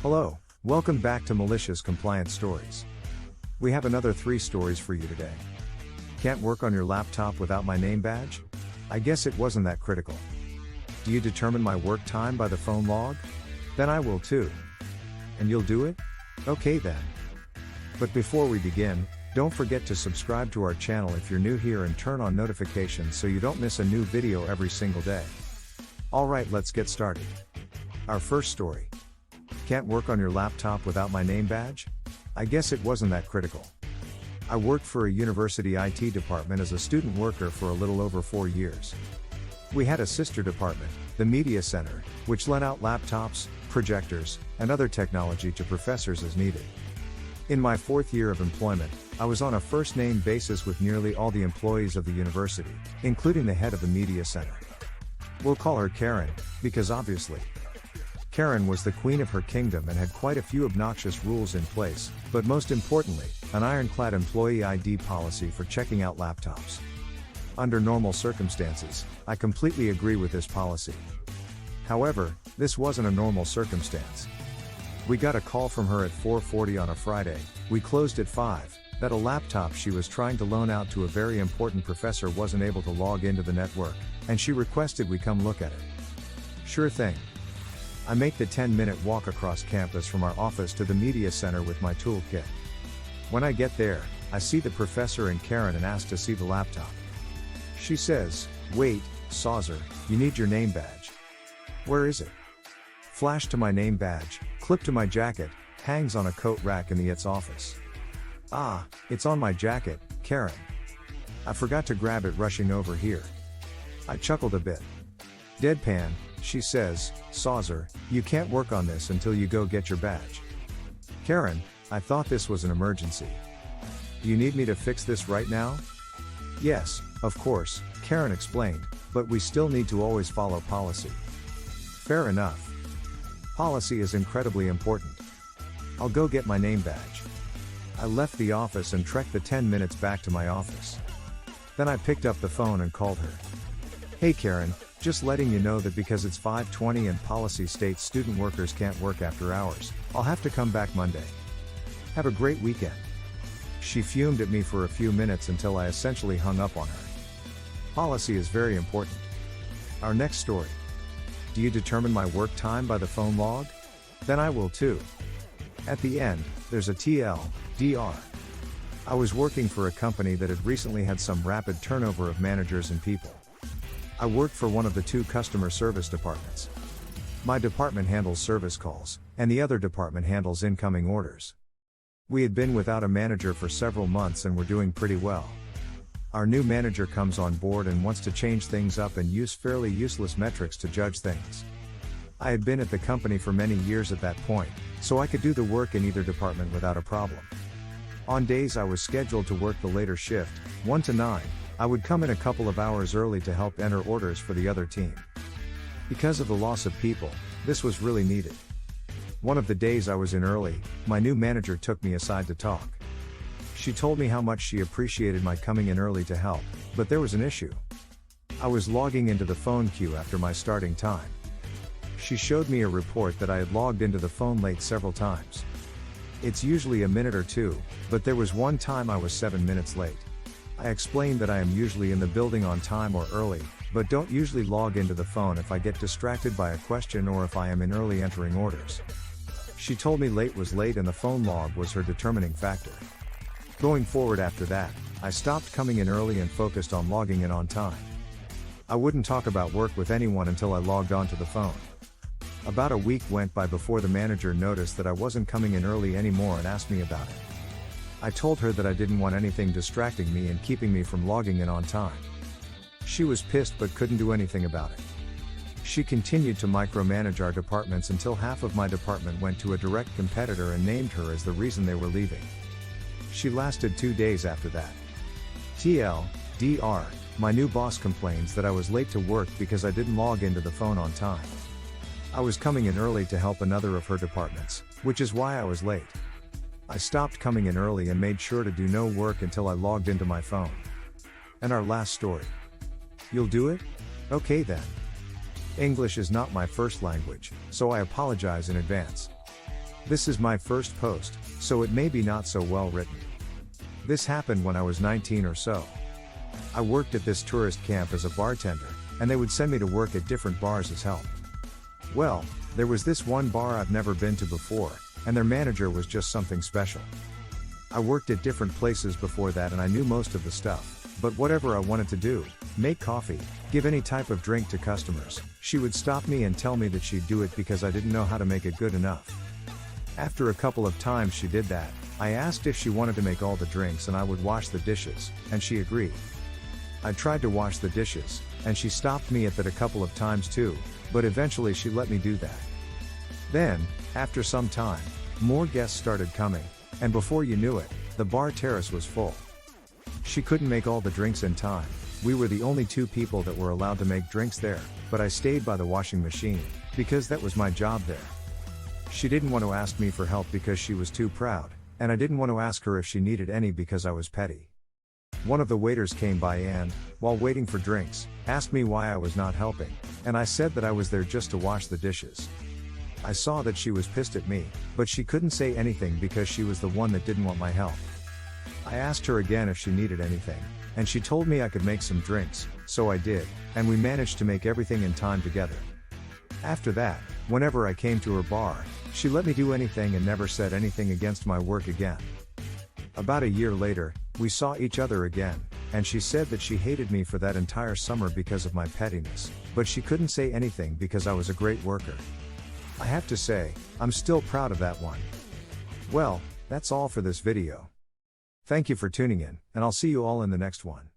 Hello, welcome back to Malicious Compliance Stories. We have another 3 stories for you today. Can't work on your laptop without my name badge? I guess it wasn't that critical. Do you determine my work time by the phone log? Then I will too. And you'll do it? Okay then. But before we begin, don't forget to subscribe to our channel if you're new here and turn on notifications so you don't miss a new video every single day. Alright, let's get started. Our first story. Can't work on your laptop without my name badge? I guess it wasn't that critical. I worked for a university IT department as a student worker for a little over 4 years. We had a sister department, the Media Center, which lent out laptops, projectors, and other technology to professors as needed. In my 4th year of employment, I was on a first-name basis with nearly all the employees of the university, including the head of the Media Center. We'll call her Karen, because obviously, Karen was the queen of her kingdom and had quite a few obnoxious rules in place, but most importantly, an ironclad employee ID policy for checking out laptops. Under normal circumstances, I completely agree with this policy. However, this wasn't a normal circumstance. We got a call from her at 4:40 on a Friday, we closed at 5, that a laptop she was trying to loan out to a very important professor wasn't able to log into the network, and she requested we come look at it. Sure thing. I make the 10-minute walk across campus from our office to the Media Center with my toolkit. When I get there, I see the professor and Karen and ask to see the laptop. She says, "Wait, Saucer, you need your name badge." "Where is it?" Flash to my name badge, clip to my jacket, hangs on a coat rack in the IT's office. "Ah, it's on my jacket, Karen. I forgot to grab it rushing over here." I chuckled a bit. Deadpan, she says, "Saucer, you can't work on this until you go get your badge." "Karen, I thought this was an emergency. You need me to fix this right now?" "Yes, of course," Karen explained, "but we still need to always follow policy." "Fair enough. Policy is incredibly important. I'll go get my name badge." I left the office and trekked the 10 minutes back to my office. Then I picked up the phone and called her. "Hey Karen, just letting you know that because it's 5:20 and policy states student workers can't work after hours, I'll have to come back Monday. Have a great weekend." She fumed at me for a few minutes until I essentially hung up on her. Policy is very important. Our next story. Do you determine my work time by the phone log? Then I will too. At the end, there's a TLDR. I was working for a company that had recently had some rapid turnover of managers and people. I worked for one of the 2 customer service departments. My department handles service calls, and the other department handles incoming orders. We had been without a manager for several months and were doing pretty well. Our new manager comes on board and wants to change things up and use fairly useless metrics to judge things. I had been at the company for many years at that point, so I could do the work in either department without a problem. On days I was scheduled to work the later shift, 1 to 9, I would come in a couple of hours early to help enter orders for the other team. Because of the loss of people, this was really needed. One of the days I was in early, my new manager took me aside to talk. She told me how much she appreciated my coming in early to help, but there was an issue. I was logging into the phone queue after my starting time. She showed me a report that I had logged into the phone late several times. It's usually a minute or 2, but there was one time I was 7 minutes late. I explained that I am usually in the building on time or early, but don't usually log into the phone if I get distracted by a question or if I am in early entering orders. She told me late was late and the phone log was her determining factor. Going forward after that, I stopped coming in early and focused on logging in on time. I wouldn't talk about work with anyone until I logged onto the phone. About a week went by before the manager noticed that I wasn't coming in early anymore and asked me about it. I told her that I didn't want anything distracting me and keeping me from logging in on time. She was pissed but couldn't do anything about it. She continued to micromanage our departments until half of my department went to a direct competitor and named her as the reason they were leaving. She lasted 2 days after that. TLDR, my new boss complains that I was late to work because I didn't log into the phone on time. I was coming in early to help another of her departments, which is why I was late. I stopped coming in early and made sure to do no work until I logged into my phone. And our last story. You'll do it? Okay then. English is not my first language, so I apologize in advance. This is my first post, so it may be not so well written. This happened when I was 19 or so. I worked at this tourist camp as a bartender, and they would send me to work at different bars as help. Well, there was this one bar I've never been to before, and their manager was just something special. I worked at different places before that and I knew most of the stuff, but whatever I wanted to do, make coffee, give any type of drink to customers, she would stop me and tell me that she'd do it because I didn't know how to make it good enough. After a couple of times she did that, I asked if she wanted to make all the drinks and I would wash the dishes, and she agreed. I tried to wash the dishes, and she stopped me at that a couple of times too, but eventually she let me do that. Then, after some time, more guests started coming, and before you knew it, the bar terrace was full. She couldn't make all the drinks in time. We were the only 2 people that were allowed to make drinks there, but I stayed by the washing machine, because that was my job there. She didn't want to ask me for help because she was too proud, and I didn't want to ask her if she needed any because I was petty. One of the waiters came by and, while waiting for drinks, asked me why I was not helping, and I said that I was there just to wash the dishes. I saw that she was pissed at me, but she couldn't say anything because she was the one that didn't want my help. I asked her again if she needed anything, and she told me I could make some drinks, so I did, and we managed to make everything in time together. After that, whenever I came to her bar, she let me do anything and never said anything against my work again. About a year later, we saw each other again, and she said that she hated me for that entire summer because of my pettiness, but she couldn't say anything because I was a great worker. I have to say, I'm still proud of that one. Well, that's all for this video. Thank you for tuning in, and I'll see you all in the next one.